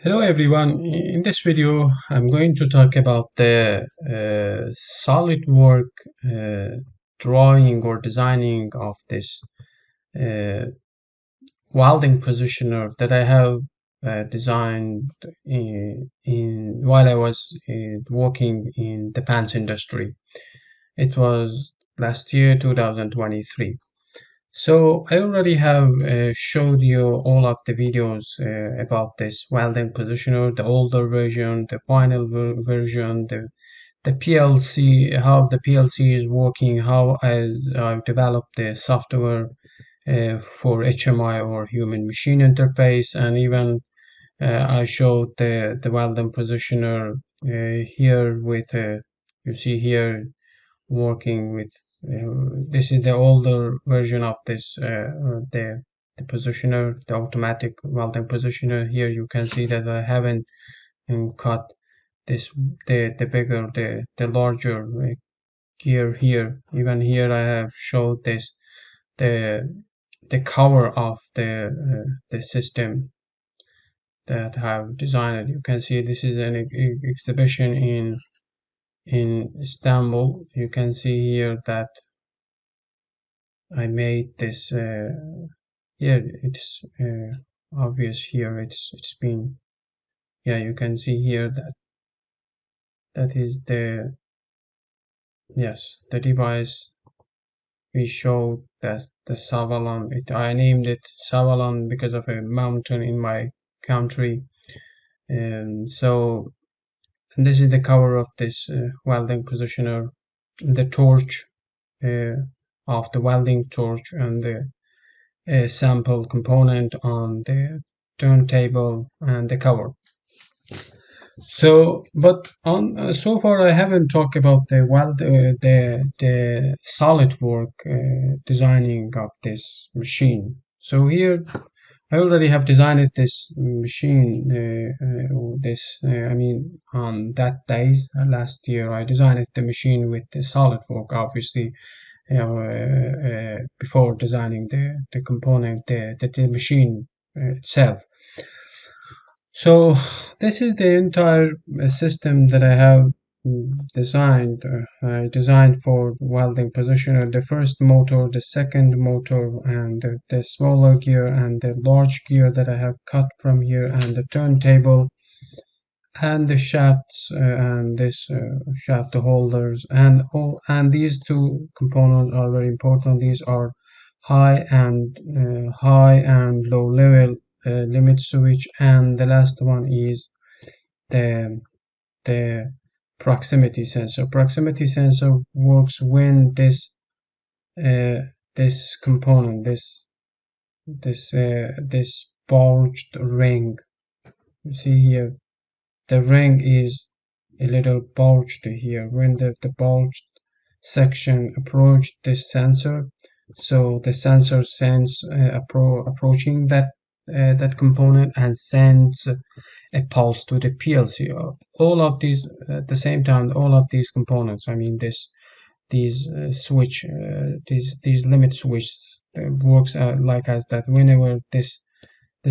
Hello everyone. In this video, I'm going to talk about the SolidWorks drawing or designing of this uh, welding positioner that I have designed in while I was working in the pants industry. It was last year, 2023. So I already have showed you all of the videos about this welding positioner, the older version, the final version, the PLC, how the PLC is working, how I've developed the software for HMI or human machine interface, and even I showed the welding positioner here with you see here working with this is the older version of this the positioner, the automatic welding positioner. Here you can see that I haven't cut this the bigger the larger gear here. Even here I have showed this the the cover of the system that I have designed. You can see this is an exhibition in Istanbul. You can see here that I made this here it's obvious here it's been, yeah, you can see here that that is the, yes, the device we showed. That's the Savalon. I named it Savalon because of a mountain in my country. And so, and this is the cover of this welding positioner, the torch uh, of the welding torch, and the sample component on the turntable and the cover. So, but on so far I haven't talked about the SolidWorks designing of this machine. So here I already have designed this machine. I mean, on that day last year, I designed the machine with the SolidWorks, obviously, before designing the component, the machine itself. So this is the entire system that I have designed. I designed for welding positioner, the first motor, the second motor, and the smaller gear and the large gear that I have cut from here, and the turntable and the shafts and this shaft holders, and all, and these two components are very important. These are high and low level limit switch, and the last one is the the proximity sensor. Proximity sensor works when uh, this component, this bulged ring, you see here, the ring is a little bulged here. When the bulged section approached this sensor, so the sensor sends approaching that component and sends a pulse to the PLC. All of these at the same time, all of these components, I mean these switch, these limit switches works like as that. Whenever this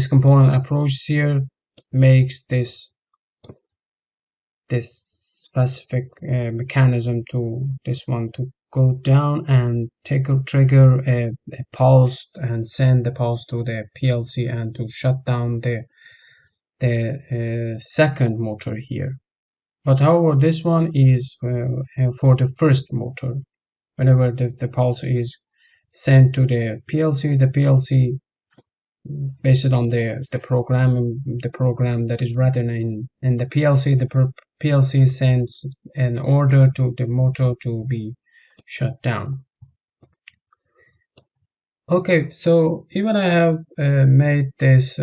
component approaches here, makes this specific mechanism to this one to go down and trigger a pulse and send the pulse to the PLC and to shut down the second motor here. But however, this one is for the first motor. Whenever the pulse is sent to the PLC based on the program that is written in the PLC, PLC sends an order to the motor to be shut down. Okay, so even I have made this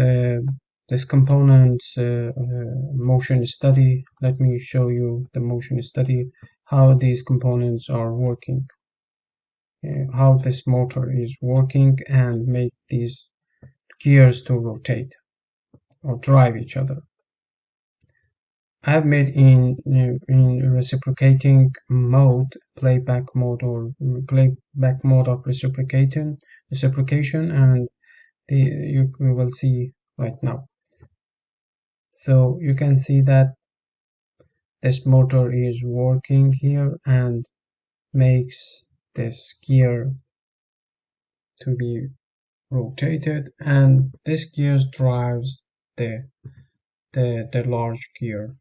components motion study. Let me show you the motion study, how these components are working, how this motor is working, and make these gears to rotate or drive each other. I have made in reciprocating mode, playback mode, or playback mode of reciprocation, and you will see right now. So you can see that this motor is working here and makes this gear to be rotated, and this gear drives the large gear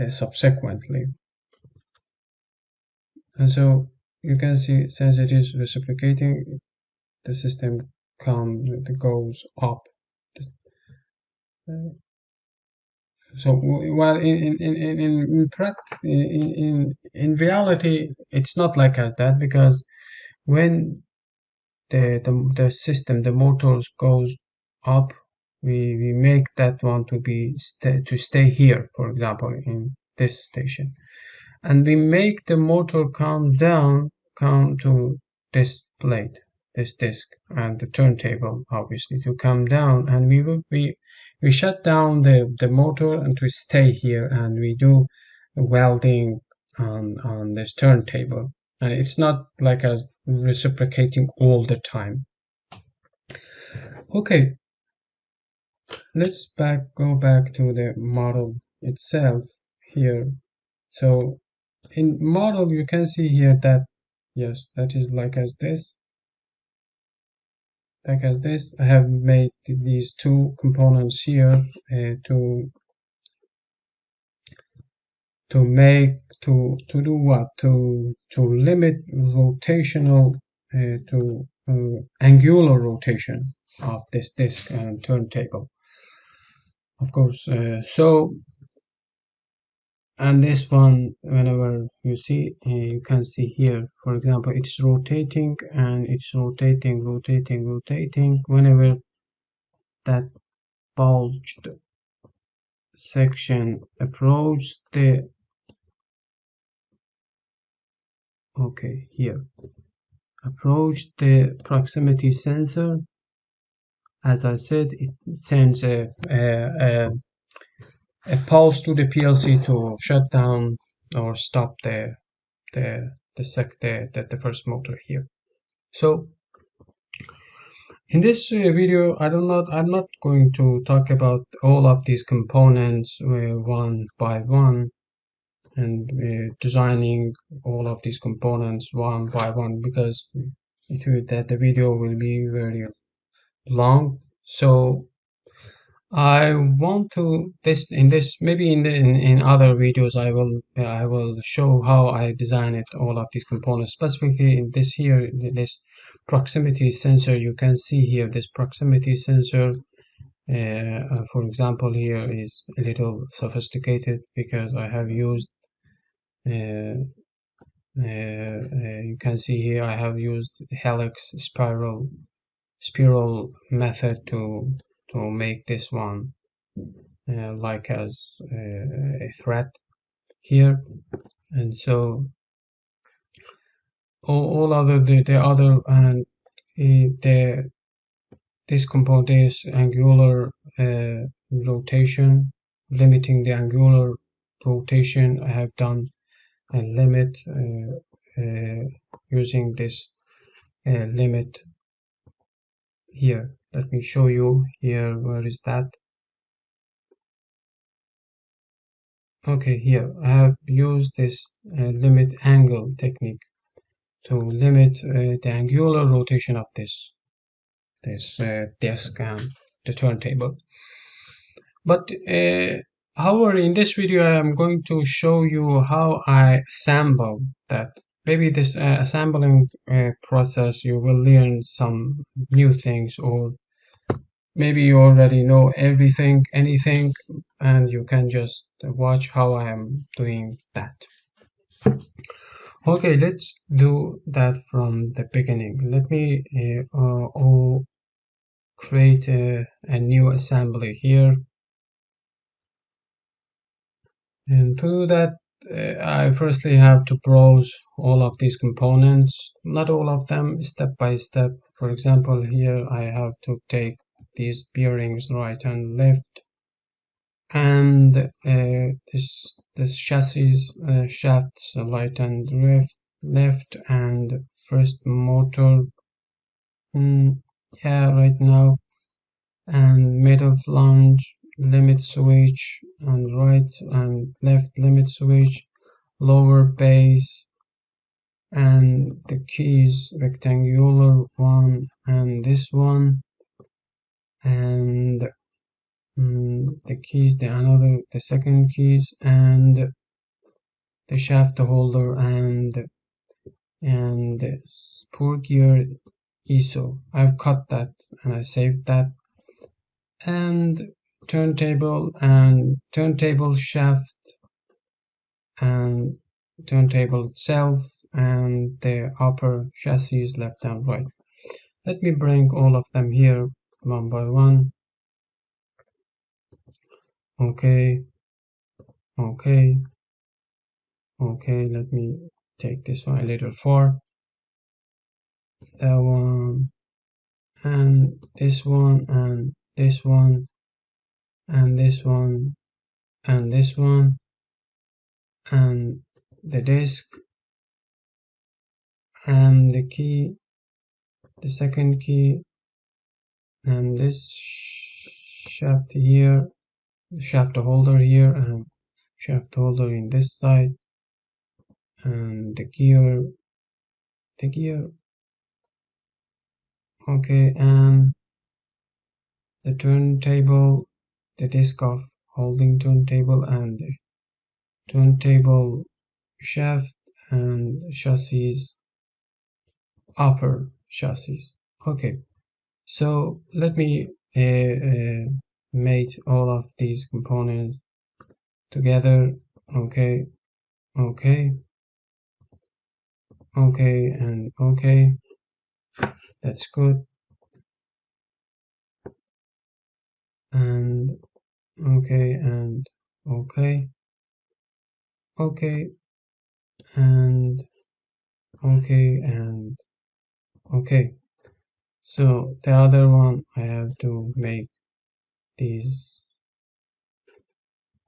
subsequently. And so you can see, since it is reciprocating, the system goes up. So while in reality it's not like that, because when the system, the motors goes up, we make that one to be to stay here, for example in this station, and we make the motor come to this plate, this disc, and the turntable obviously to come down, and we shut down the motor and to stay here, and we do welding on this turntable, and it's not like a reciprocating all the time. Okay, let's go back to the model itself here. So in model you can see here that yes, that is like as this. I have made these two components here to do what, to limit rotational to angular rotation of this disc and turntable, of course. And this one, whenever you see, you can see here, for example, it's rotating and it's rotating whenever that bulged section approaches the, okay, here, approach the proximity sensor. As I said, it sends a pulse to the PLC to shut down or stop the first motor here. So in this video, I'm not going to talk about all of these components one by one, and designing all of these components one by one, because the video will be very long. So I want to maybe in other videos I will show how I design it, all of these components, specifically in this here, this proximity sensor. You can see here this proximity sensor, for example, here is a little sophisticated because I have used you can see here I have used helix spiral method to make this one like as a thread here. And so all other the other and this component is angular rotation, limiting the angular rotation. I have done a limit using this limit here. Let me show you here. Where is that? Okay, here I have used this limit angle technique to limit the angular rotation of this disc and the turntable. But however, in this video I am going to show you how I assemble that. Maybe this assembling process you will learn some new things, or maybe you already know anything, and you can just watch how I am doing that. Okay, let's do that from the beginning. Let me create a new assembly here. And to do that, I firstly have to browse all of these components, not all of them, step by step. For example, here I have to take these bearings right and left, and this chassis shafts right and left, and first motor, yeah, right now, and middle flange, limit switch, and right and left limit switch, lower base, and the keys rectangular one and this one, and the keys, the second keys, and the shaft holder, and the spur gear ISO. I've cut that and I saved that, and turntable shaft, and turntable itself, and the upper chassis left and right. Let me bring all of them here one by one. Okay, okay, okay, let me take this one a little far. That one, and this one, and this one, and this one, and this one, and the disc, and the key, the second key, and this shaft here, shaft holder here, and shaft holder in this side, and the gear, okay, and the turntable, the disc of holding turntable, and the turntable shaft, and chassis, upper chassis. Okay, so let me make all of these components together. Okay, okay, okay, and okay, that's good, and okay, and okay, okay, and okay, and okay. So the other one, I have to make these.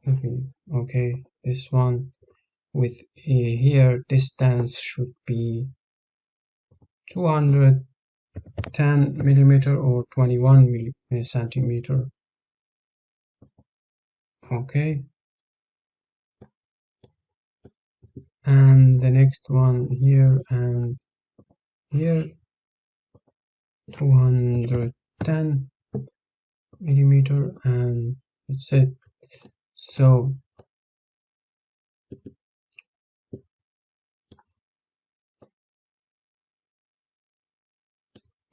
Okay, this one with here distance should be 210 millimeter or 21 centimeter. Okay, and the next one here and here 210 millimeter, and that's it. So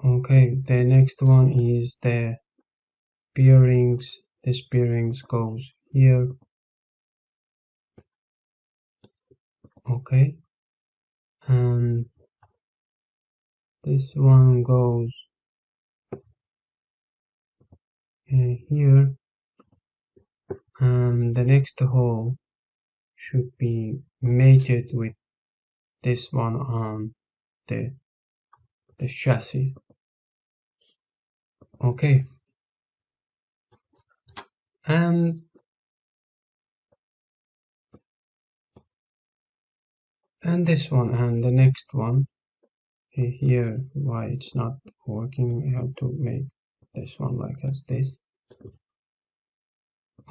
okay, the next one is the bearings. This bearings goes here. Okay, and this one goes here, and the next hole should be mated with this one on the chassis. Okay, and this one, and the next one here. Why it's not working? We have to make this one like this.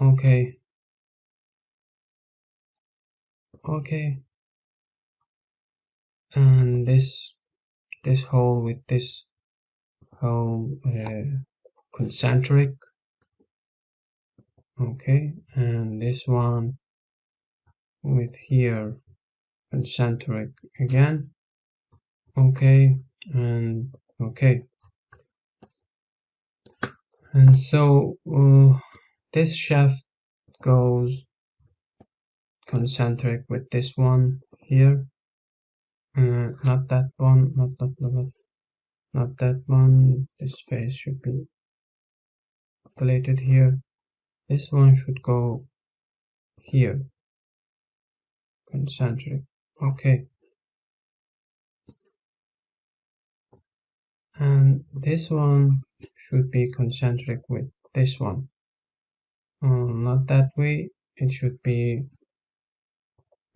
Okay, okay, and this hole with this hole concentric. Okay, and this one with here concentric again. Okay, and okay, and so this shaft goes concentric with this one here. Not that one, not that one. This face should be deleted here. This one should go here, concentric. Okay, and this one should be concentric with this one. Not that way. It should be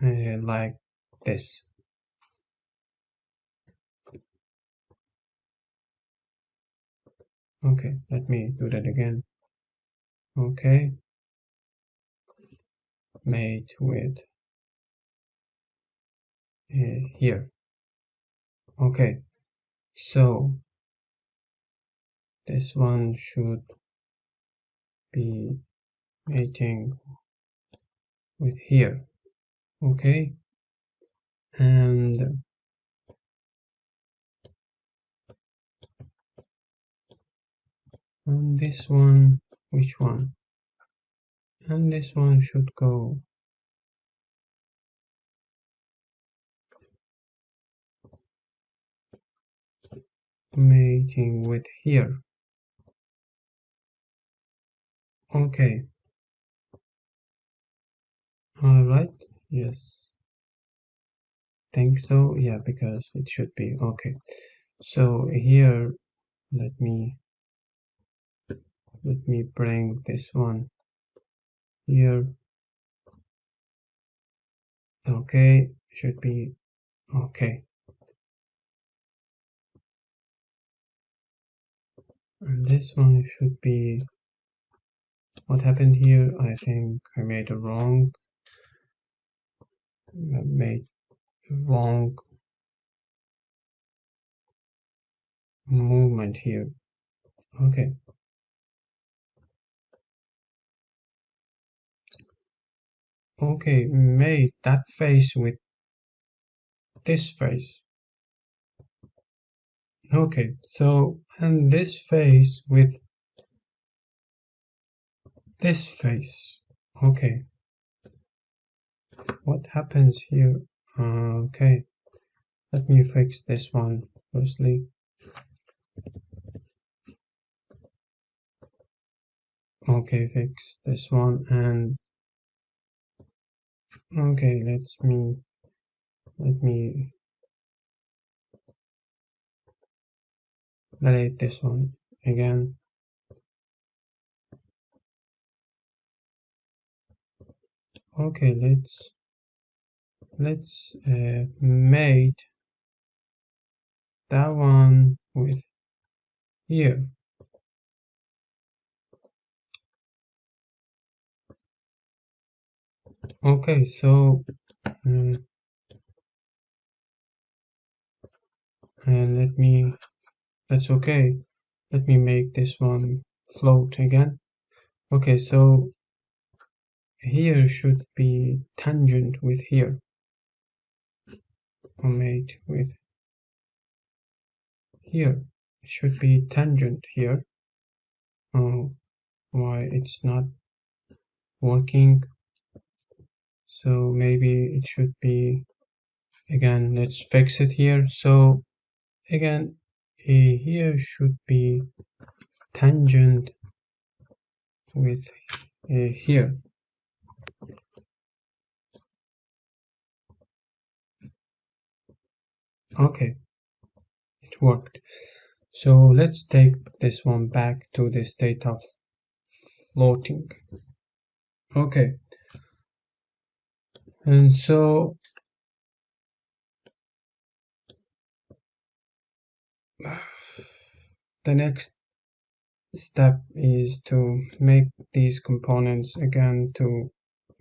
like this. Okay, let me do that again. Okay, mate with here. Okay, so this one should be mating with here. Okay, and this one, which one? And this one should go mating with here. Okay, all right, yes, think so, yeah, because it should be okay. So here, let me bring this one here. Okay, should be okay. And this one should be, what happened here? I think I made a wrong movement here. Okay, okay, made that face with this face. Okay, so, and this face with this face. Okay, what happens here? Okay, let me fix this one firstly. Okay, fix this one, and okay, let me delete this one again. Okay, let's mate that one with here. Okay, so and that's okay. Let me make this one float again. Okay, so here should be tangent with here, or mate with here. It should be tangent here. Oh, why it's not working? So maybe it should be, again, let's fix it here. So again, here should be tangent with here. Okay, it worked. So let's take this one back to the state of floating. Okay, and so the next step is to make these components again. To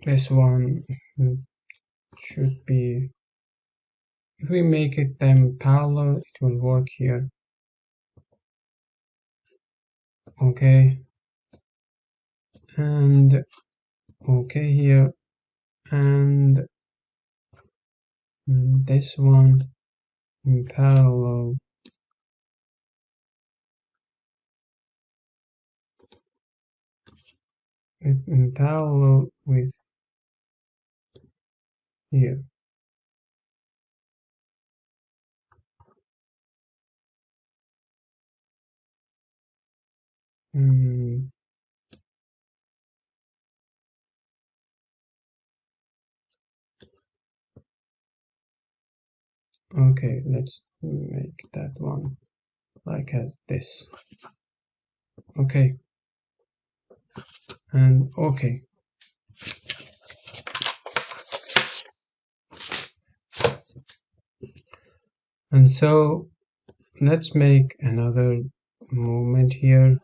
this one should be, if we make it them parallel, it will work here. Okay, and okay here, and this one in parallel with here. Okay, let's make that one like this. Okay, and okay. And so let's make another movement here.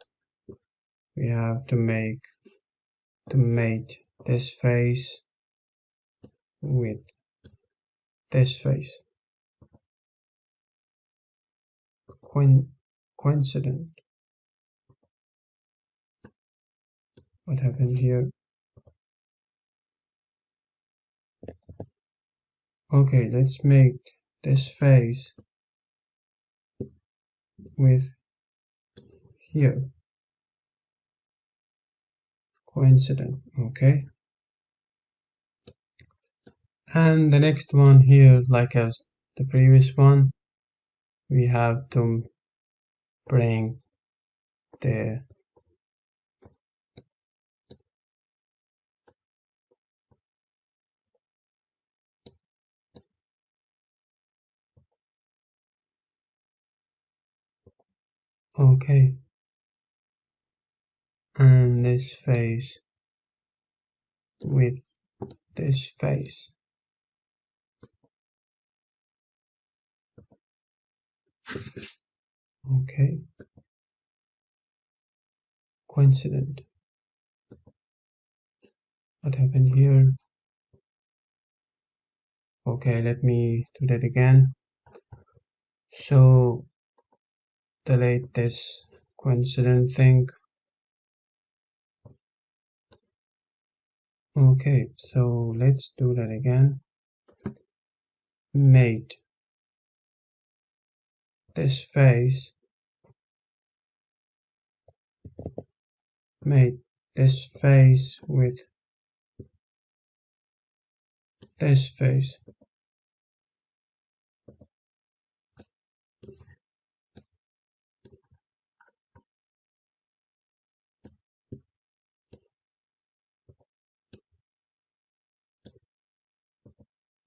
We have to mate this face with this face. Coincident. What happened here? Okay, let's make this face with here. Coincident. Okay. And the next one here, like as the previous one, we have to bring the okay, and this face with this face. Okay, coincident. What happened here? Okay, let me do that again. So delete this coincident thing. Okay, so let's do that again. Made this face, made this face with this face.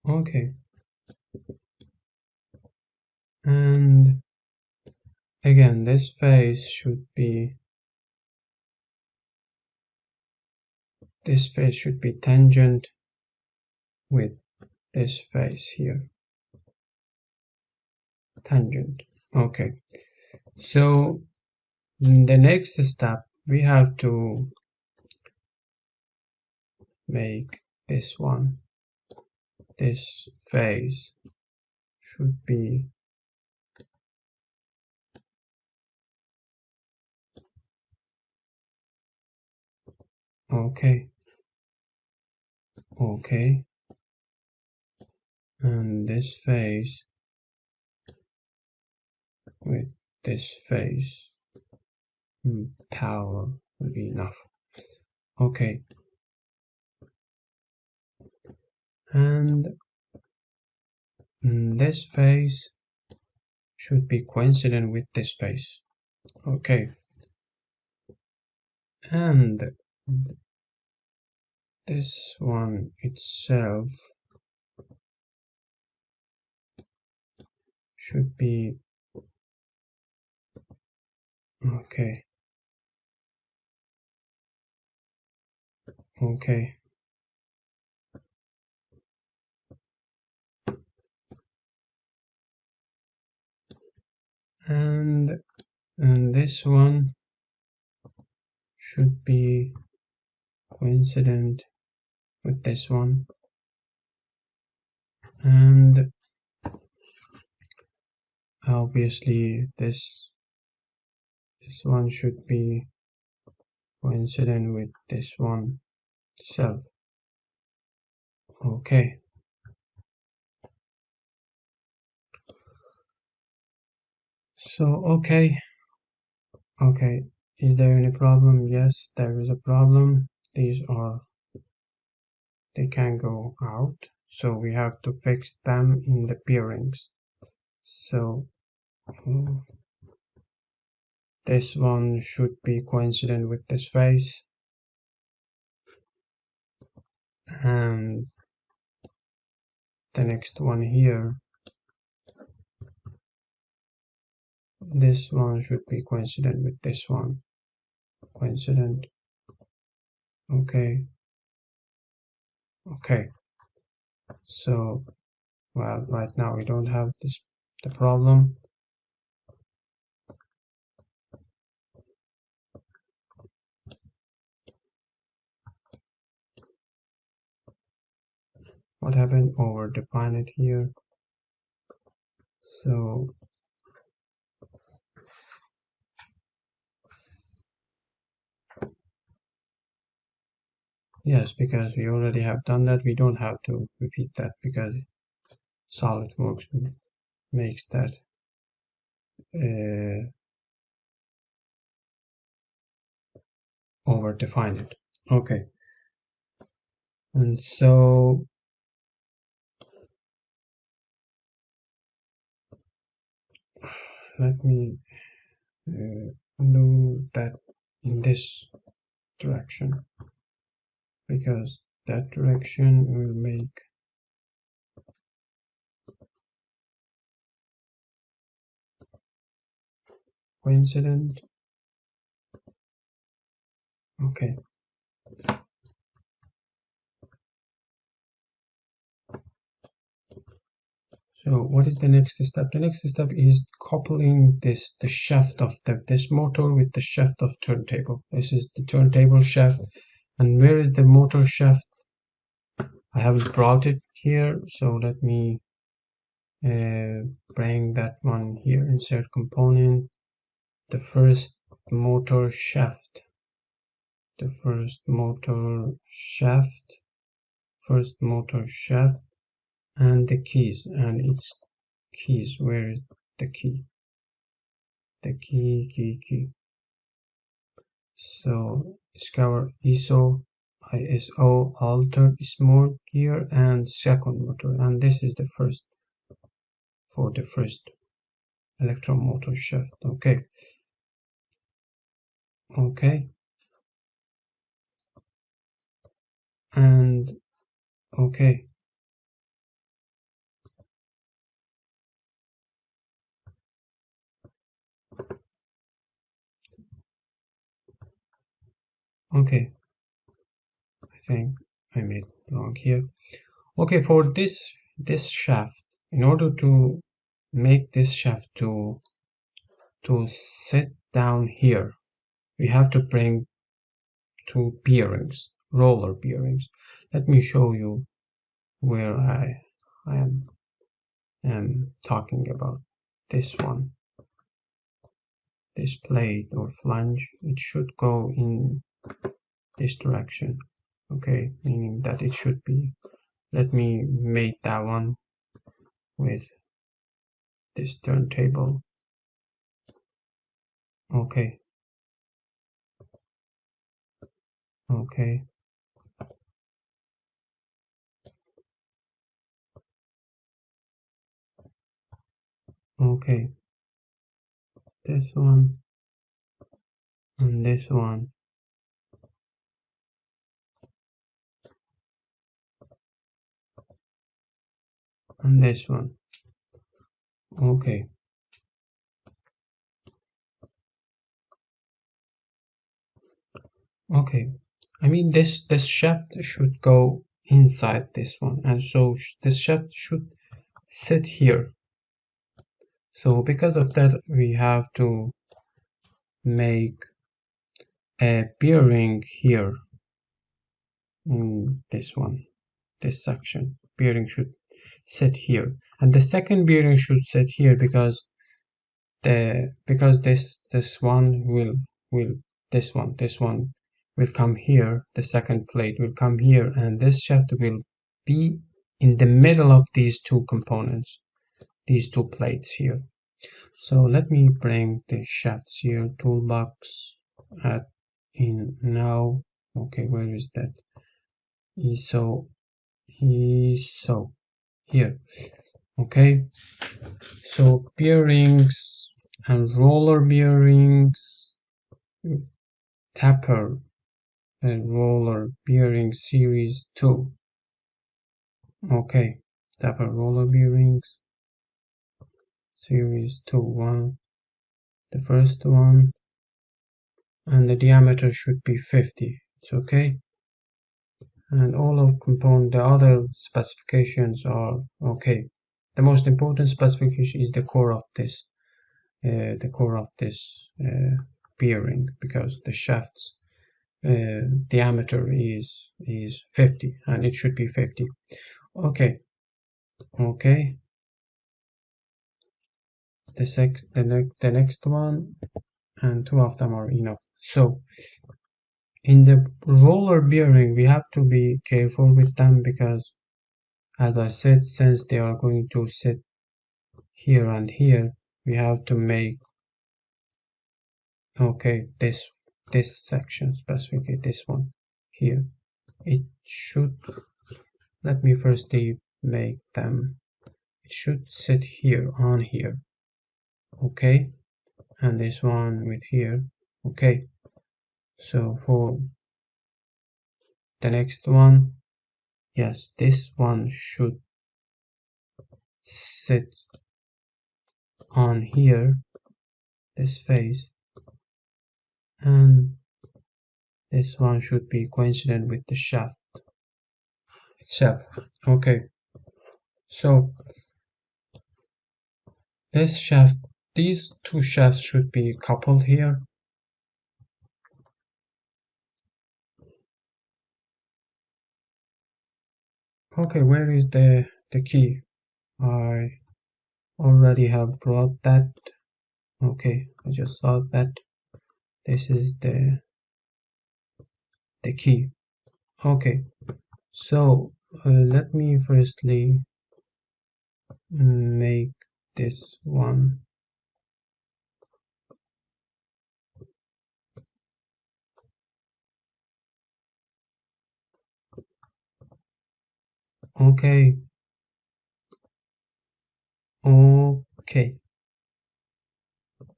Okay, and again this face should be tangent with this face here. Tangent. Okay, so the next step we have to make this one, this face should be okay, okay, and this face with this face. Power will be enough. Okay, and this face should be coincident with this face. Okay, and this one itself should be okay, okay, and this one should be coincident with this one, and obviously this one should be coincident with this one itself. Okay, so okay, is there any problem? Yes, there is a problem. These are, they can go out, so we have to fix them in the bearings. So this one should be coincident with this face, and the next one here, this one should be coincident with this one. Coincident. Okay, okay, so well, right now we don't have the problem. what happened? Over define it here. So yes, because we already have done that, we don't have to repeat that because SolidWorks makes that over define it. Okay, and so let me do that in this direction, because that direction will make coincident. Okay. So what is the next step? The next step is coupling the shaft of this motor with the shaft of turntable. This is the turntable shaft. And where is the motor shaft? I haven't brought it here, so let me bring that one here. Insert component. The first motor shaft. The first motor shaft. First motor shaft. And the keys and its keys. Where is the key? The key. So discover ISO alter small gear and second motor, and this is the first for the first electromotor shaft. Okay. And okay. Okay, I think I made wrong here. Okay, for this shaft, in order to make this shaft to sit down here, we have to bring two bearings, roller bearings. Let me show you where I am talking about. This one, this plate or flange, it should go in this direction. Okay, meaning that it should be. Let me make that one with this turntable. Okay. Okay. Okay. This one and this one. And this one. Okay. Okay. I mean this shaft should go inside this one, and so this shaft should sit here. So because of that, we have to make a bearing here in this one, this section. Bearing should sit here, and the second bearing should sit here because this one will this one will come here. The second plate will come here, and this shaft will be in the middle of these two components, these two plates here. So let me bring the shafts here. Toolbox at in now. Okay, where is that? ISO here. Okay, so bearings and roller bearings, taper and roller bearing series 2. Okay, taper roller bearings series 2, one, the first one, and the diameter should be 50. It's okay. And all of the other specifications are okay. The most important specification is the core of this bearing, because the shaft's diameter is 50, and it should be 50. Okay, okay. The next one, and two of them are enough. So in the roller bearing, we have to be careful with them because, as I said, since they are going to sit here and here, we have to make, okay, this section, specifically this one here. It should, let me firstly make them, it should sit here on here, okay, and this one with here, okay. So for the next one, yes, this one should sit on here, this face, and this one should be coincident with the shaft itself. Okay, so this shaft, these two shafts should be coupled here. Okay, where is the key? I already have brought that. Okay, I just saw that this is the key. Okay, so let me firstly make this one. Okay, okay,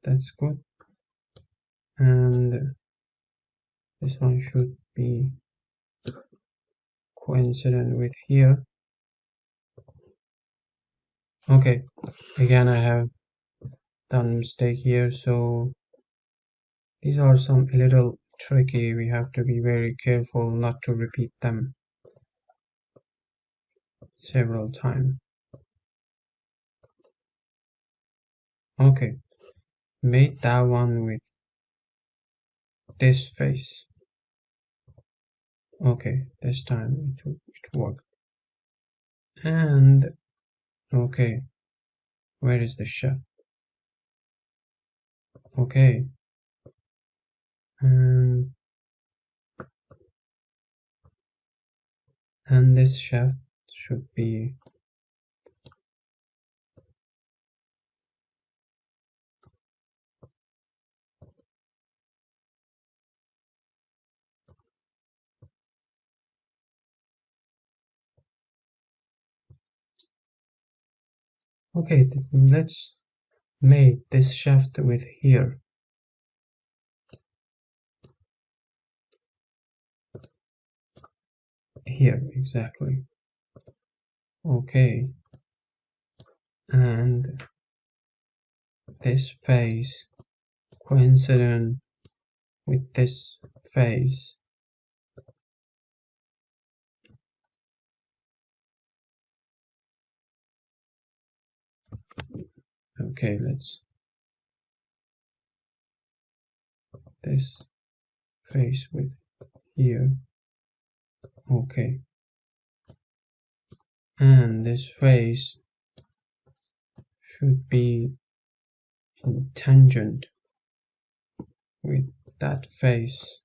that's good. And this one should be coincident with here. Okay, again I have done a mistake here, so these are some a little tricky. We have to be very careful not to repeat them several times. Okay, made that one with this face. Okay, this time it worked. And okay, where is the shaft? Okay, and this shaft should be, okay, let's make this shaft with here. Here, exactly. Okay, and this face coincident with this face. Okay, let's this face with here. Okay, and this face should be in tangent with that face,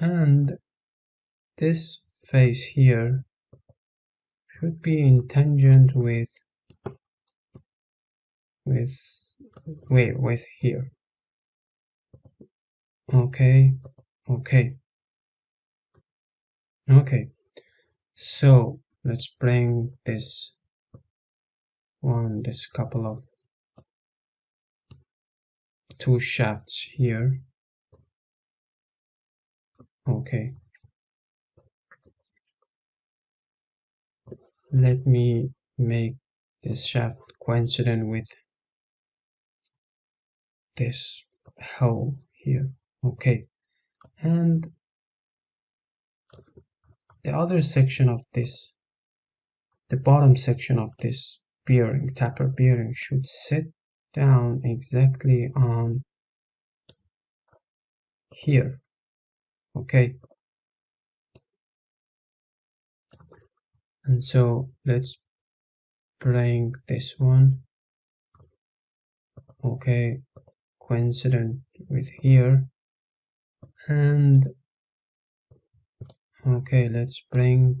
and this face here should be in tangent with with here. Okay, okay, okay. So let's bring this one, this couple of two shafts here. Okay, let me make this shaft coincident with this hole here. Okay, and the other section of this, the bottom section of this bearing, taper bearing, should sit down exactly on here. Okay, And so let's bring this one, okay, coincident with here. And okay, let's bring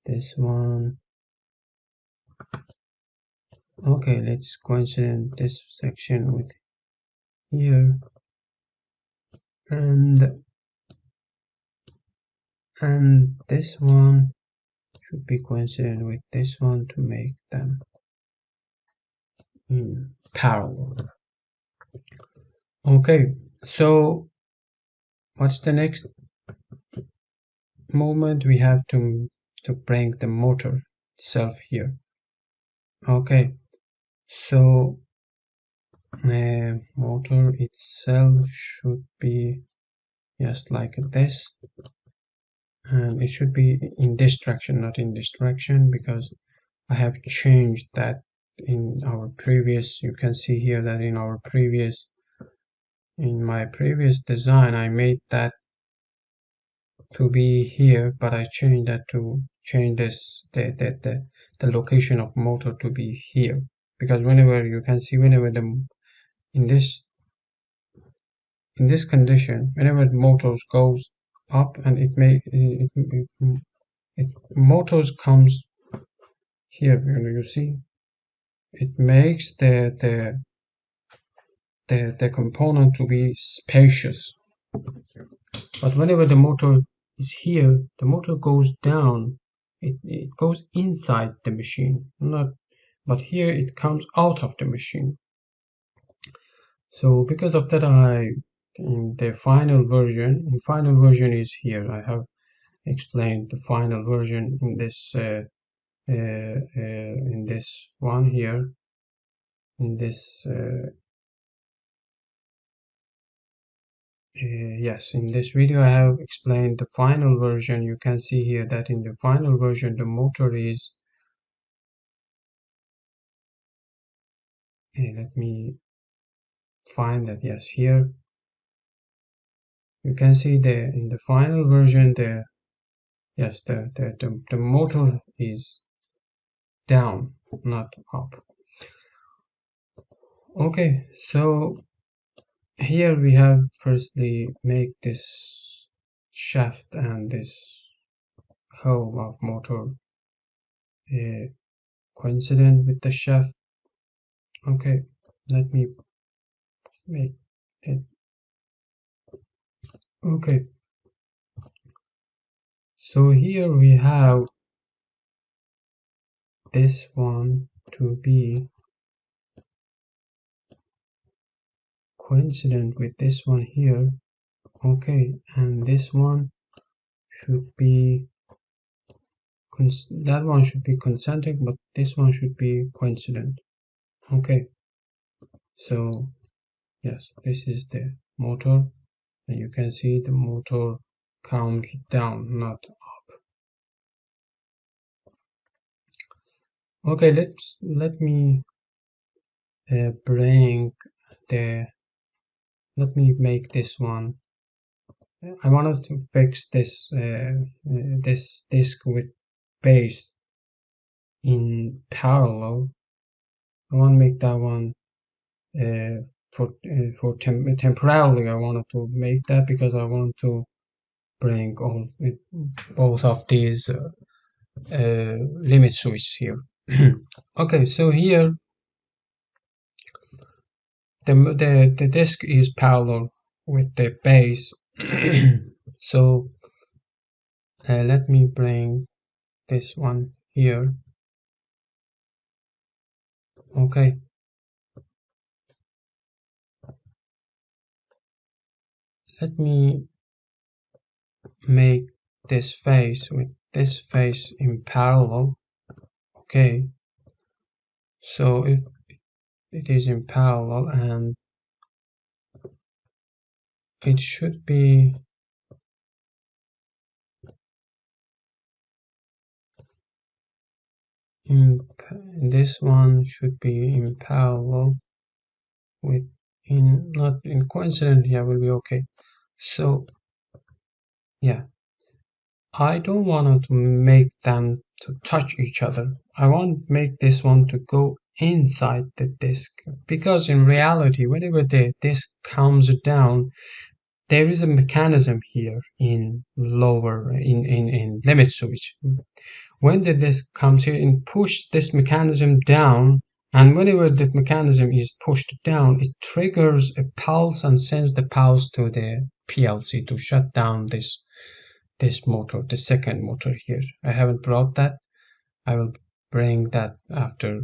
this one, okay, let's coincident this section with here, and this one should be coincident with this one to make them in parallel. Okay, so what's the next movement? We have to bring the motor itself here. Okay, so motor itself should be just like this, and it should be in this direction, not in this direction, because I have changed that in our previous. You can see here that in my previous design I made that to be here, but I changed that to change this the location of motor to be here, because whenever you can see whenever the in this condition, whenever the motors goes up and it motors comes here, you see it makes the component to be spacious. But whenever the motor is here, the motor goes down. It goes inside the machine, not. But here it comes out of the machine. So because of that, in the final version is here. I have explained the final version in this one here. In this yes, in this video I have explained the final version. You can see here that in the final version the motor is, let me find that, yes, here you can see in the final version the motor is down, not up. Okay, so here we have firstly make this shaft and this hole of motor coincident with the shaft. Okay, let me make it. Okay, so here we have this one to be coincident with this one here. Okay, and this one should be that one should be concentric, but this one should be coincident. Okay, so yes, this is the motor, and you can see the motor comes down, not up. Okay, let me bring the let me make this one. I wanted to fix this this disk with base in parallel. I want to make that one temporarily. I wanted to make that because I want to bring both of these limit switches here. Okay, so here the disk is parallel with the base. So let me bring this one here. Okay, let me make this face with this face in parallel. Okay, so if it is in parallel, and it should be this one should be in parallel with not in coincident. Yeah, will be okay. So yeah, I don't want to make them to touch each other. I want to make this one to go inside the disk, because in reality, whenever the disk comes down, there is a mechanism here in limit switch. When the disk comes here and push this mechanism down, and whenever the mechanism is pushed down, it triggers a pulse and sends the pulse to the PLC to shut down this motor, the second motor here. I haven't brought that. I will bring that after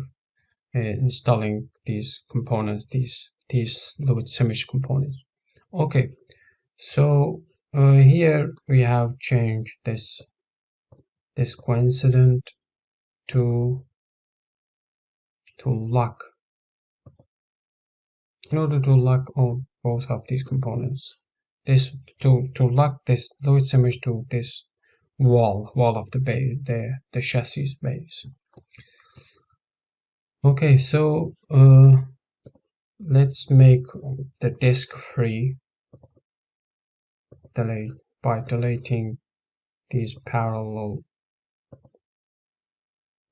installing these components, these fluid simish components. Okay, so here we have changed this coincident to lock, in order to lock on both of these components. This to lock this fluid simish to this wall of the base, the chassis base. Okay, so let's make the disk free by deleting these parallel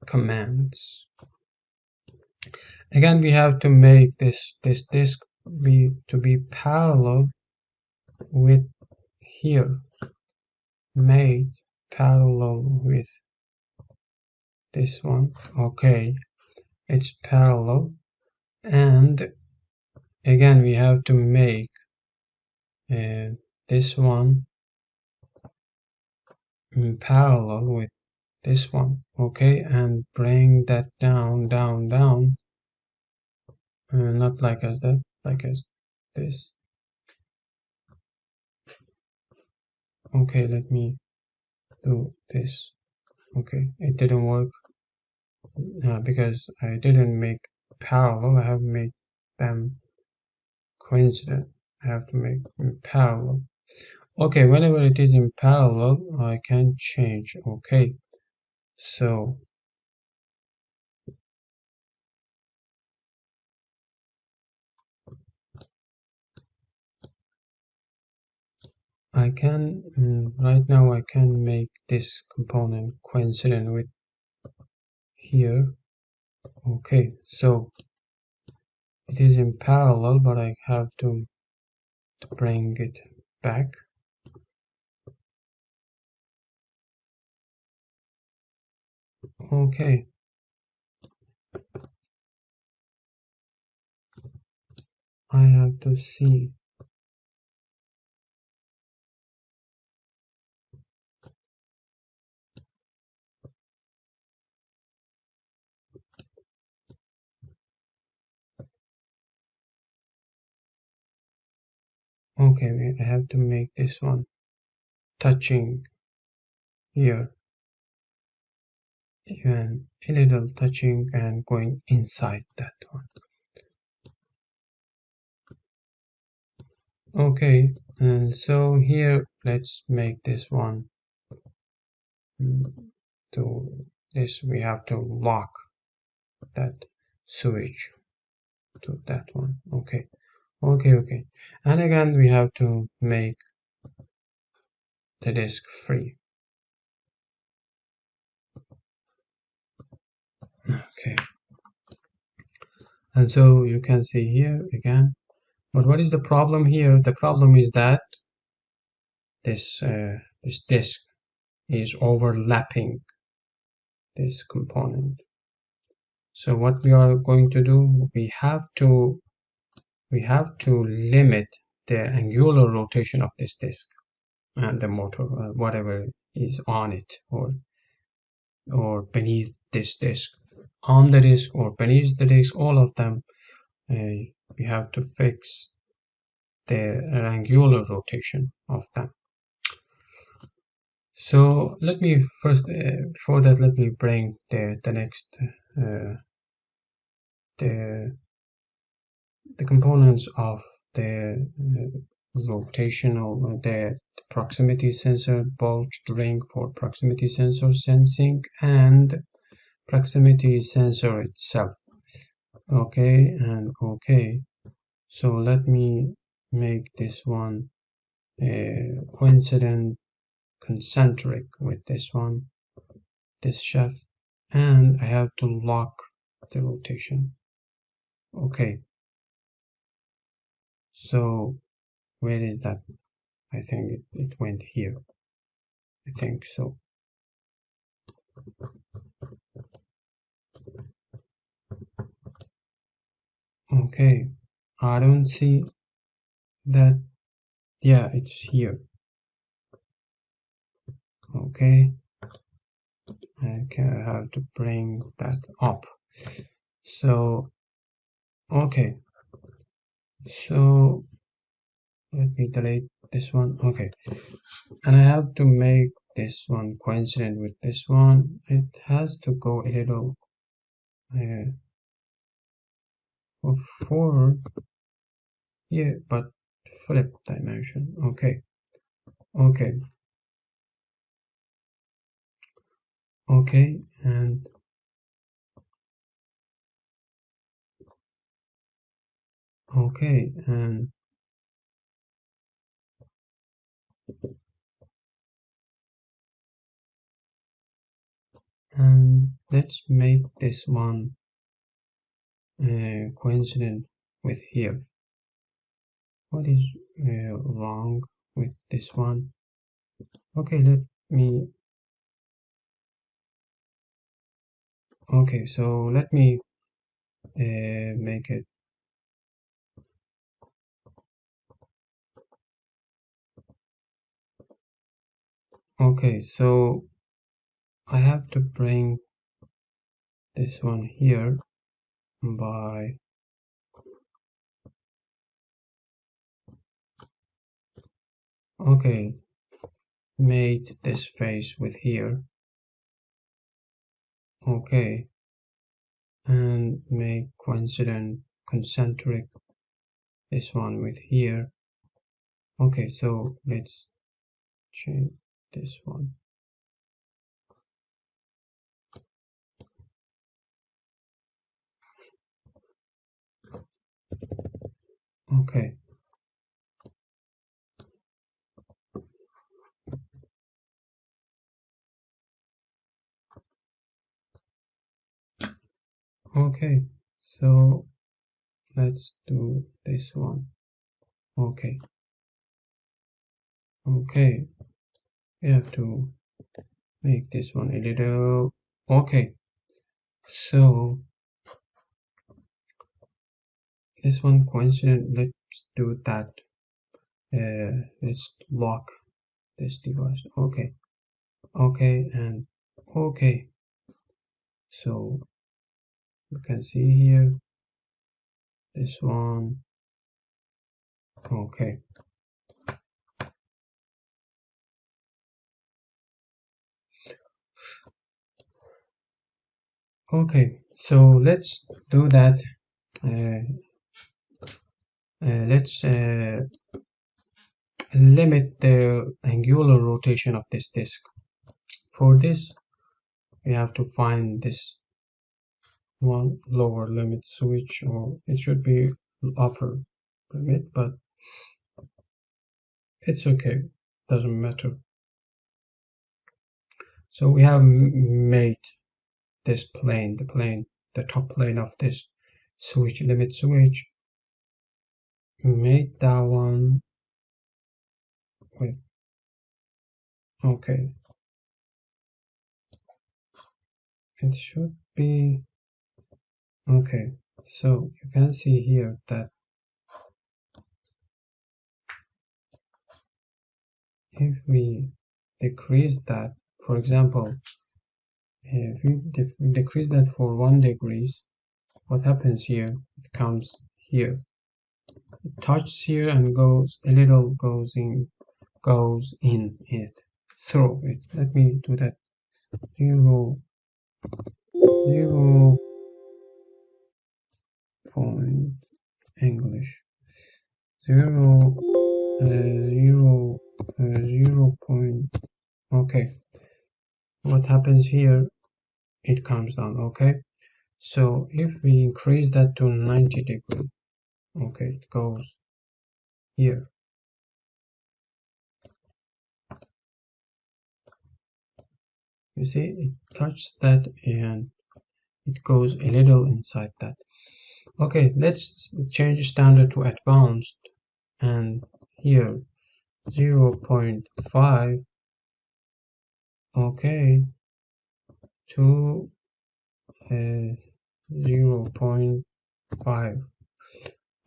commands. Again, we have to make this disk to be parallel with here, made parallel with this one. Okay, it's parallel, and again we have to make this one in parallel with this one. Okay, and bring that down, not like as that, like as this. Okay, let me do this. Okay, it didn't work because I didn't make parallel. I have made them coincident. I have to make them parallel. Okay, whenever it is in parallel, I can change. Okay, so I can right now I can make this component coincident with here. Okay, so it is in parallel, but I have to bring it back. Okay, I have to see. Okay, I have to make this one touching here, and a little touching and going inside that one. Okay, and so here let's make this one to this. We have to lock that switch to that one. Okay, and again we have to make the disk free. Okay, and so you can see here again, but what is the problem here? The problem is that this disk is overlapping this component. So what we are going to do, we have to limit the angular rotation of this disk and the motor, whatever is on it or beneath this disk, on the disk or beneath the disk, all of them. We have to fix the angular rotation of them. So let me first, before that, let me bring the next the components of the rotational, the proximity sensor, bulge ring for proximity sensor sensing, and proximity sensor itself. Okay, and okay, so let me make this one coincident concentric with this one. this shaft, and I have to lock the rotation. Okay, so where is that? I think it went here. I think so. Okay, I don't see that. Yeah, it's here. Okay, I have to bring that up. So, okay, so let me delete this one. Okay, and I have to make this one coincident with this one. It has to go a little forward here, but flip dimension. Okay, okay, okay, and okay, and let's make this one coincident with here. What is wrong with this one? Okay, let me. Okay, so let me make it. Okay, so I have to bring this one here by. Okay, made this face with here. Okay, and make coincident concentric this one with here. Okay, so let's change this one. Okay, okay, so let's do this one. Okay, okay, we have to make this one a little. Okay, so this one coincident. Let's do that. Let's lock this device. Okay, okay, and okay. So you can see here this one. Okay, okay. So let's do that. Let's limit the angular rotation of this disk. For this, we have to find this one lower limit switch, or it should be upper limit, but it's okay, doesn't matter. So we have made this plane, the top plane of this switch, limit switch, made that one with, okay, it should be, okay, so you can see here that if we decrease that, for example, if we decrease that for 1 degrees, what happens here? It comes here. It touches here and goes a little goes in it through it. Let me do that. 0 point English 0 0 0 point. Okay, what happens here? It comes down. Okay, so if we increase that to 90 degrees, okay, it goes here. You see, it touches that and it goes a little inside that. Okay, let's change standard to advanced, and here 0.5, okay, to 0.5.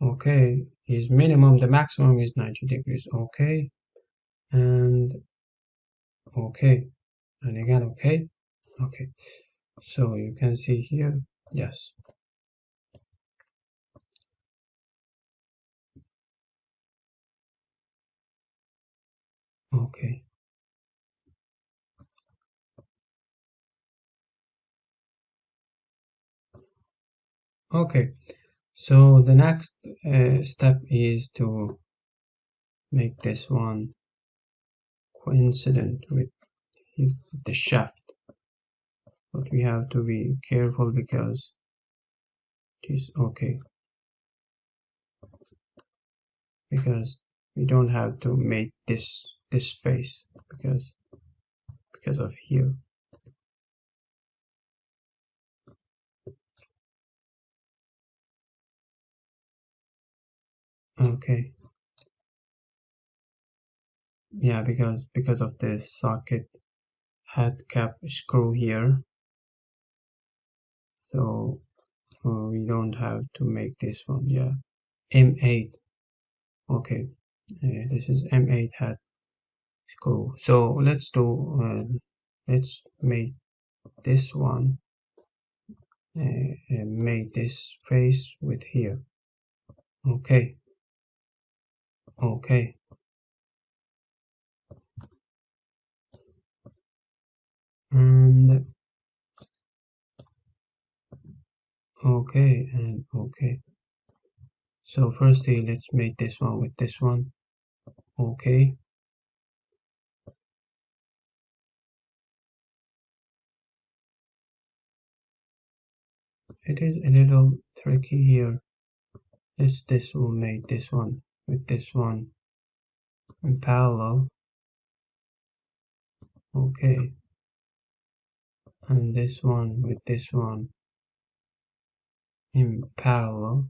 Okay, is minimum, the maximum is 90 degrees. Okay, and okay, and again okay. Okay, so you can see here, yes. Okay, okay, so the next step is to make this one coincident with the shaft, but we have to be careful because it is okay, because we don't have to make this face because of here. Okay, yeah, because of the socket head cap screw here, so we don't have to make this one. Yeah, M8. Okay, this is M8 head screw. So let's make this one, and make this face with here. Okay, okay, and okay, and okay. So firstly, let's make this one with this one. Okay, it is a little tricky here. This will make this one with this one in parallel. Okay, and this one with this one in parallel.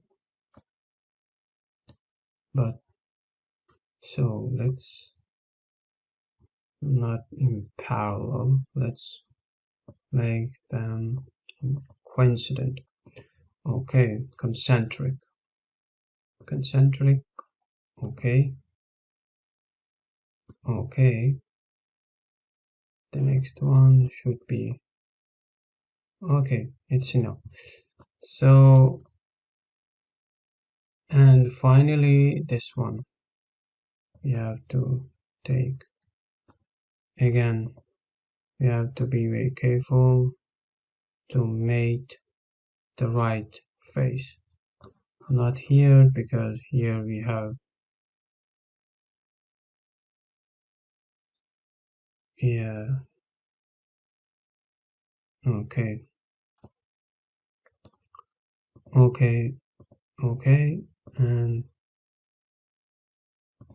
But so let's not in parallel. Let's make them coincident. Okay, concentric. Concentric. Okay. Okay. The next one should be okay. It's enough. So, and finally this one we have to take again. We have to be very careful to make the right face. Not here, because here we have, yeah, okay, okay, okay, and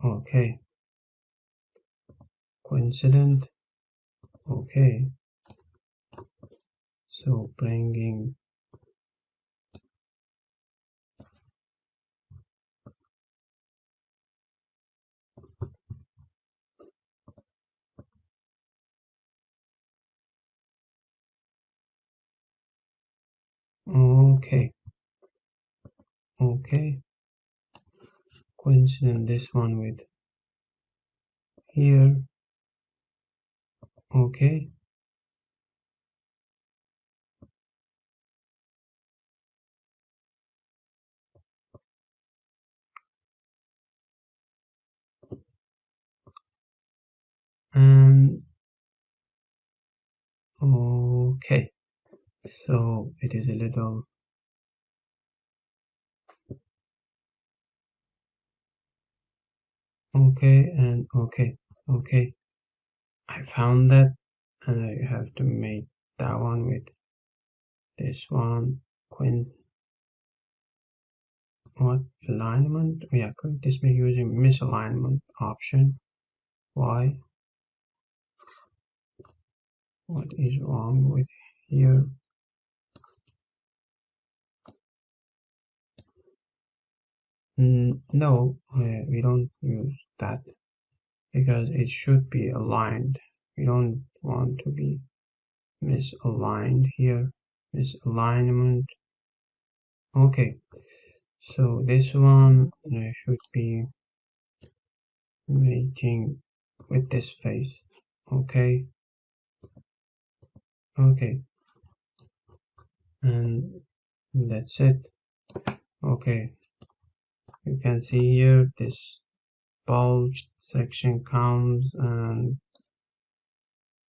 okay, coincident, okay, so bringing, okay, okay, coincident this one with here, okay, and okay, so it is a little, okay, and okay, okay, I found that, and I have to make that one with this one, what alignment, yeah, correct this by using misalignment option, Y, What is wrong with here? No, we don't use that because it should be aligned. We don't want to be misaligned here. Misalignment. Okay, so this one should be making with this face. Okay, okay, and that's it. Okay, you can see here this bulge section comes and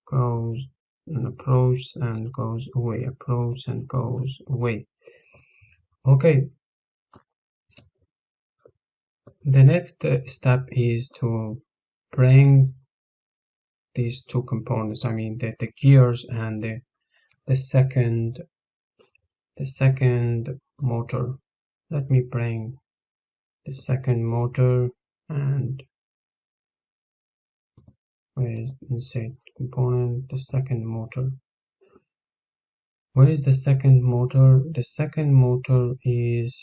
goes and approaches and goes away, approaches and goes away. Okay, the next step is to bring these two components, I mean the gears and the second motor. Let me bring the second motor and where is inside component, the second motor. Where is the second motor? The second motor is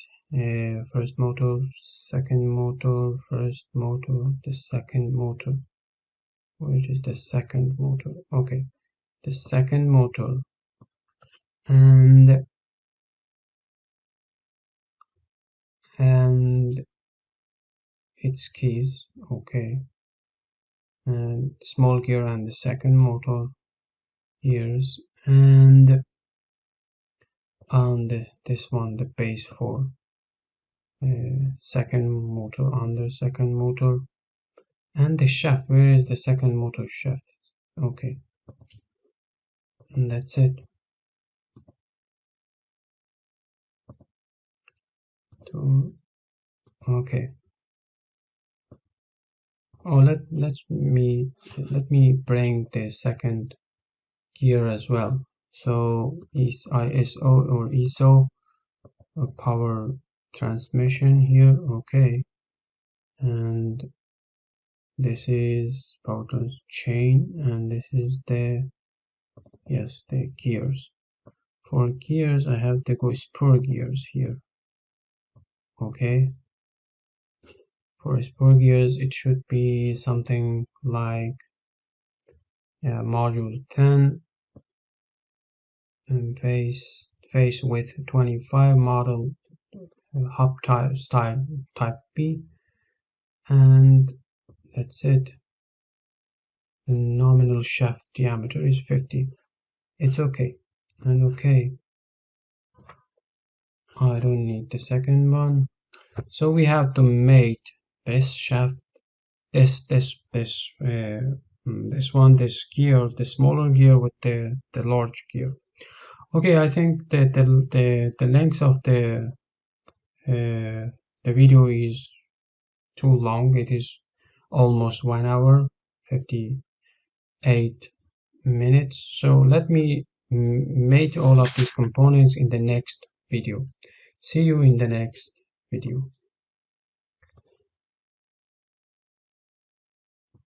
first motor, second motor, first motor, the second motor. Which is the second motor? Okay, the second motor and its keys. Okay, and small gear and the second motor gears and this one the base for second motor under second motor and the shaft. Where is the second motor shaft? Okay, and that's it. Okay. Oh, let me bring the second gear as well. So is ISO or ISO power transmission here. Okay, and this is power chain, and this is the gears. For gears, I have to go spur gears here. Okay, for spur gears, it should be something like module 10 and face width 25, model hub style type B, and that's it. The nominal shaft diameter is 50. It's okay. And okay, I don't need the second one. So we have to mate this shaft, this one, this gear, the smaller gear with the large gear. Okay, I think that the length of the video is too long. It is almost 1 hour 58 minutes. So let me mate all of these components in the next video. See you in the next video.